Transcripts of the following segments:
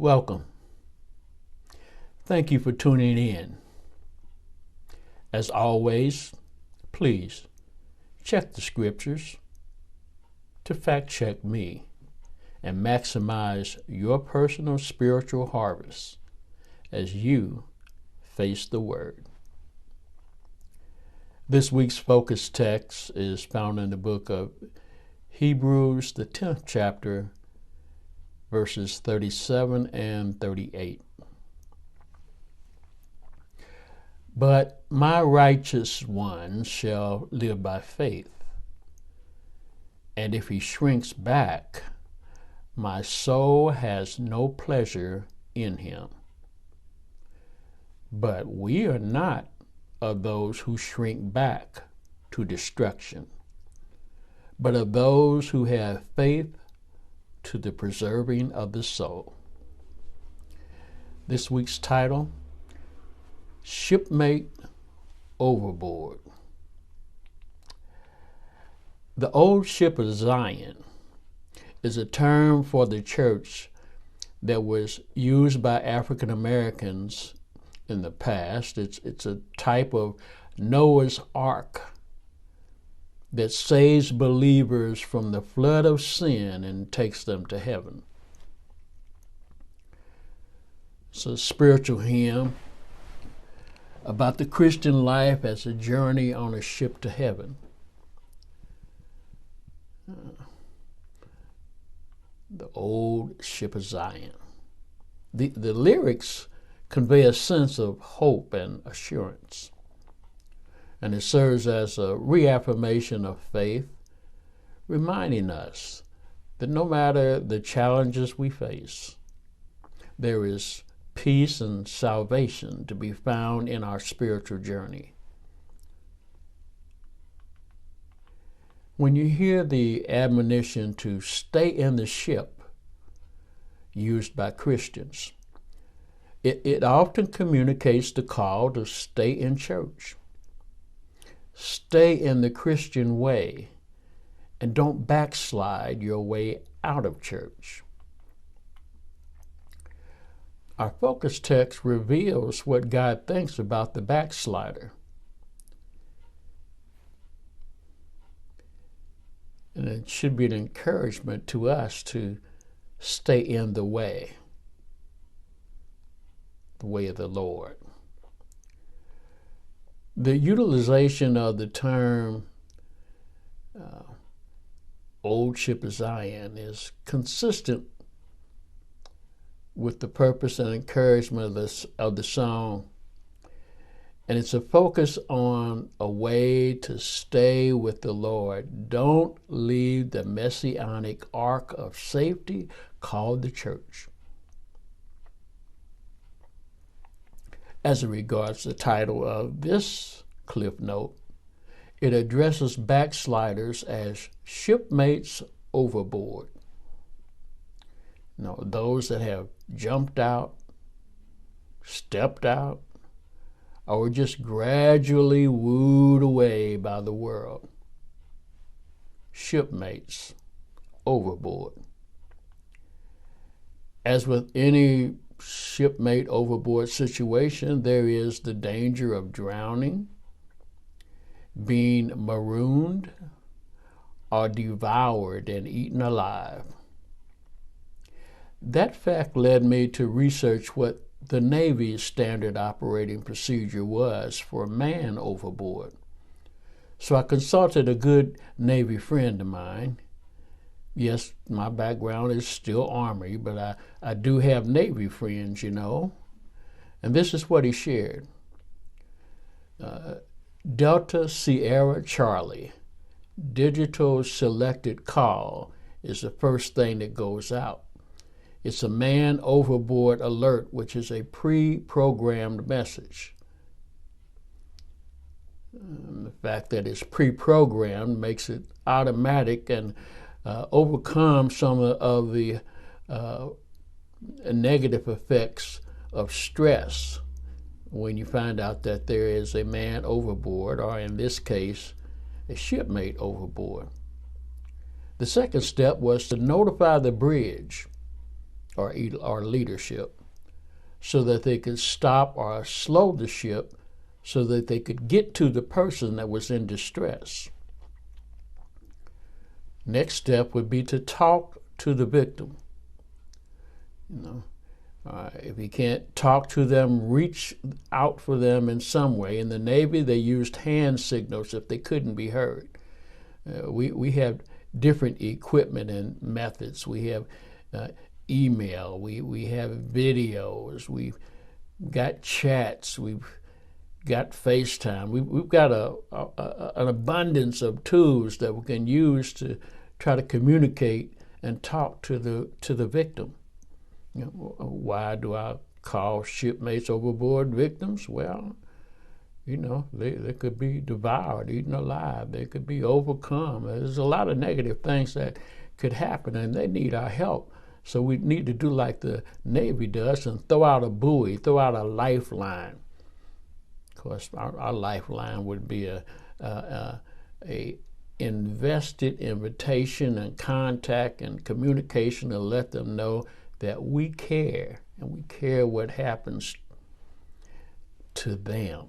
Welcome. Thank you for tuning in. As always, please check the scriptures to fact check me and maximize your personal spiritual harvest as you face the Word. This week's focus text is found in the book of Hebrews, the 10th chapter, verses 37 and 38. But my righteous one shall live by faith, and if he shrinks back, my soul has no pleasure in him. But we are not of those who shrink back to destruction, but of those who have faith to the preserving of the soul. This week's title, Shipmate Overboard. The old ship of Zion is a term for the church that was used by African Americans in the past. It's a type of Noah's Ark that saves believers from the flood of sin and takes them to heaven. It's a spiritual hymn about the Christian life as a journey on a ship to heaven. The old ship of Zion. The lyrics convey a sense of hope and assurance, and it serves as a reaffirmation of faith, reminding us that no matter the challenges we face, there is peace and salvation to be found in our spiritual journey. When you hear the admonition to stay in the ship used by Christians, it often communicates the call to stay in church. Stay in the Christian way and don't backslide your way out of church. Our focus text reveals what God thinks about the backslider. And it should be an encouragement to us to stay in the way of the Lord. The utilization of the term old ship of Zion is consistent with the purpose and encouragement of the song, and it's a focus on a way to stay with the Lord. Don't leave the messianic ark of safety called the church. As it regards the title of this cliff note, it addresses backsliders as shipmates overboard. Those that have jumped out, stepped out, or just gradually wooed away by the world. Shipmates overboard. As with any shipmate overboard situation, there is the danger of drowning, being marooned, or devoured and eaten alive. That fact led me to research what the Navy's standard operating procedure was for a man overboard. So I consulted a good Navy friend of mine. Yes, my background is still Army, but I do have Navy friends, And this is what he shared. Delta Sierra Charlie, digital selected call is the first thing that goes out. It's a man overboard alert, which is a pre-programmed message. The fact that it's pre-programmed makes it automatic and overcomes some of the negative effects of stress when you find out that there is a man overboard, or in this case, a shipmate overboard. The second step was to notify the bridge or leadership, so that they could stop or slow the ship so that they could get to the person that was in distress. Next step would be to talk to the victim. If you can't talk to them, reach out for them in some way. In the Navy, they used hand signals if they couldn't be heard. We have different equipment and methods. We have email, we have videos, we've got chats, we've got FaceTime. We've got an abundance of tools that we can use to try to communicate and talk to the victim. Why do I call shipmates overboard victims? Well, they could be devoured, eaten alive. They could be overcome. There's a lot of negative things that could happen, and they need our help. So we need to do like the Navy does and throw out a buoy, throw out a lifeline. Of course, our lifeline would be a invested invitation and contact and communication to let them know that we care, and we care what happens to them.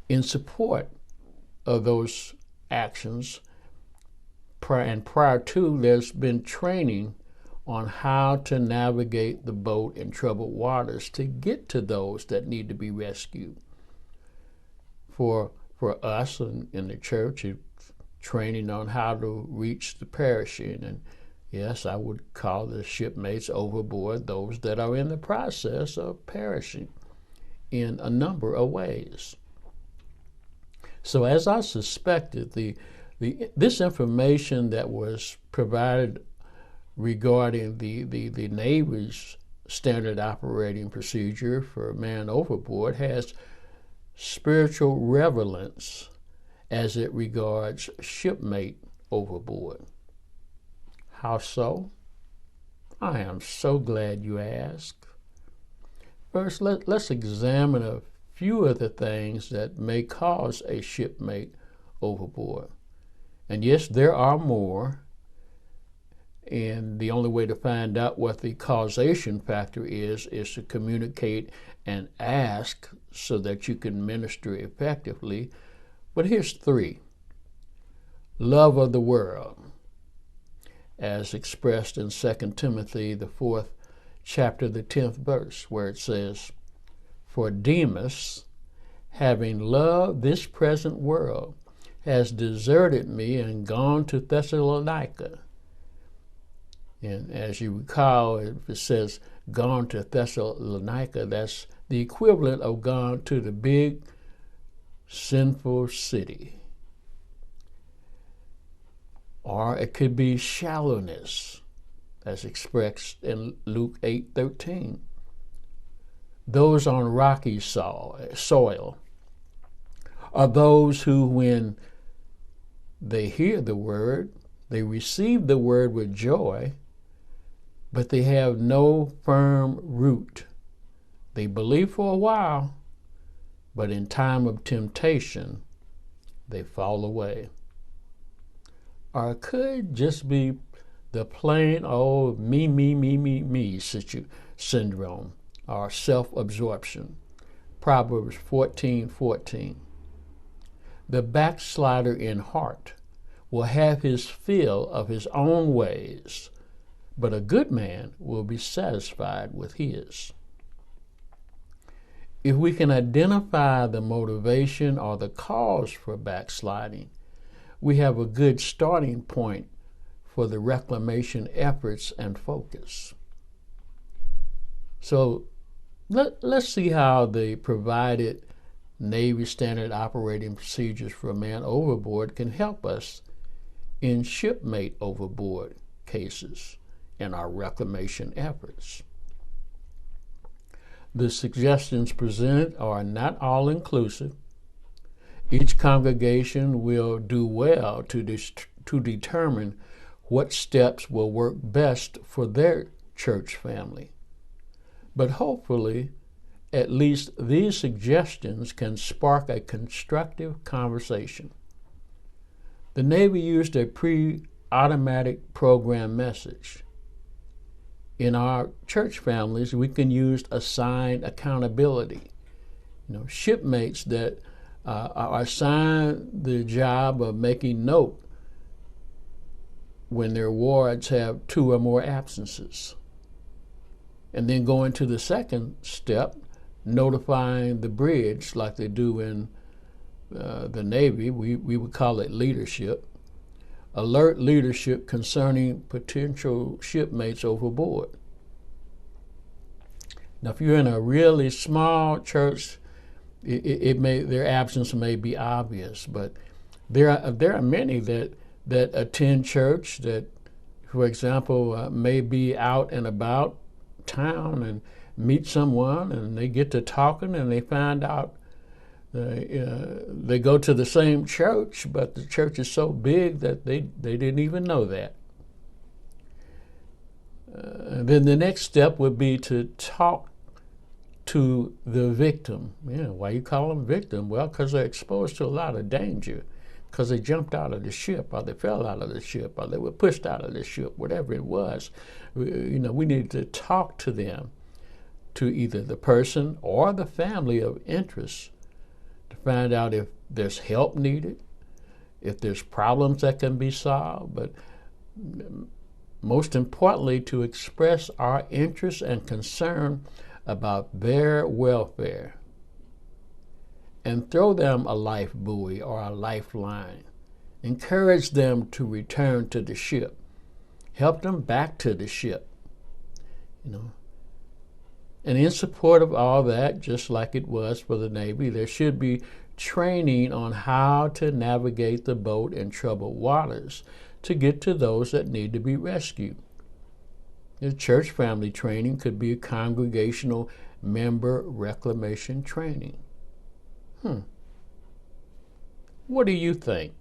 In support of those actions, prior to, there's been training on how to navigate the boat in troubled waters to get to those that need to be rescued. For us in the church, it's training on how to reach the perishing. And yes, I would call the shipmates overboard those that are in the process of perishing in a number of ways. So as I suspected, this information that was provided regarding the Navy's standard operating procedure for man overboard has spiritual relevance as it regards shipmate overboard. How so? I am so glad you asked. First, let's examine a few of the things that may cause a shipmate overboard. And yes, there are more. And the only way to find out what the causation factor is to communicate and ask so that you can minister effectively. But here's 3. Love of the world, as expressed in 2 Timothy, the 4th chapter, the 10th verse, where it says, "For Demas, having loved this present world, has deserted me and gone to Thessalonica." And as you recall, if it says gone to Thessalonica, that's the equivalent of gone to the big sinful city. Or it could be shallowness, as expressed in Luke 8:13. Those on rocky soil are those who, when they hear the word, they receive the word with joy, but they have no firm root. They believe for a while, but in time of temptation, they fall away. Or it could just be the plain old me syndrome, or self-absorption. Proverbs 14:14. The backslider in heart will have his fill of his own ways, but a good man will be satisfied with his. If we can identify the motivation or the cause for backsliding, we have a good starting point for the reclamation efforts and focus. So let's see how the provided Navy standard operating procedures for man overboard can help us in shipmate overboard cases in our reclamation efforts. The suggestions presented are not all-inclusive. Each congregation will do well to determine what steps will work best for their church family. But hopefully, at least these suggestions can spark a constructive conversation. The Navy used a pre-automatic program message. in our church families, we can use assigned accountability. Shipmates that are assigned the job of making note when their wards have 2 or more absences. And then going to the second step, notifying the bridge like they do in the Navy. We would call it leadership. Alert leadership concerning potential shipmates overboard. Now, if you're in a really small church, their absence may be obvious, but there are many that attend church that, for example, may be out and about town and meet someone, and they get to talking, and they find out they go to the same church, but the church is so big that they didn't even know that. Then the next step would be to talk to the victim. Why you call them victim? Well, because they're exposed to a lot of danger, because they jumped out of the ship, or they fell out of the ship, or they were pushed out of the ship, whatever it was. We need to talk to them, to either the person or the family of interest, to find out if there's help needed, if there's problems that can be solved, but most importantly, to express our interest and concern about their welfare, and throw them a life buoy or a lifeline. Encourage them to return to the ship. Help them back to the ship. And in support of all that, just like it was for the Navy, there should be training on how to navigate the boat in troubled waters to get to those that need to be rescued. The church family training could be congregational member reclamation training. What do you think?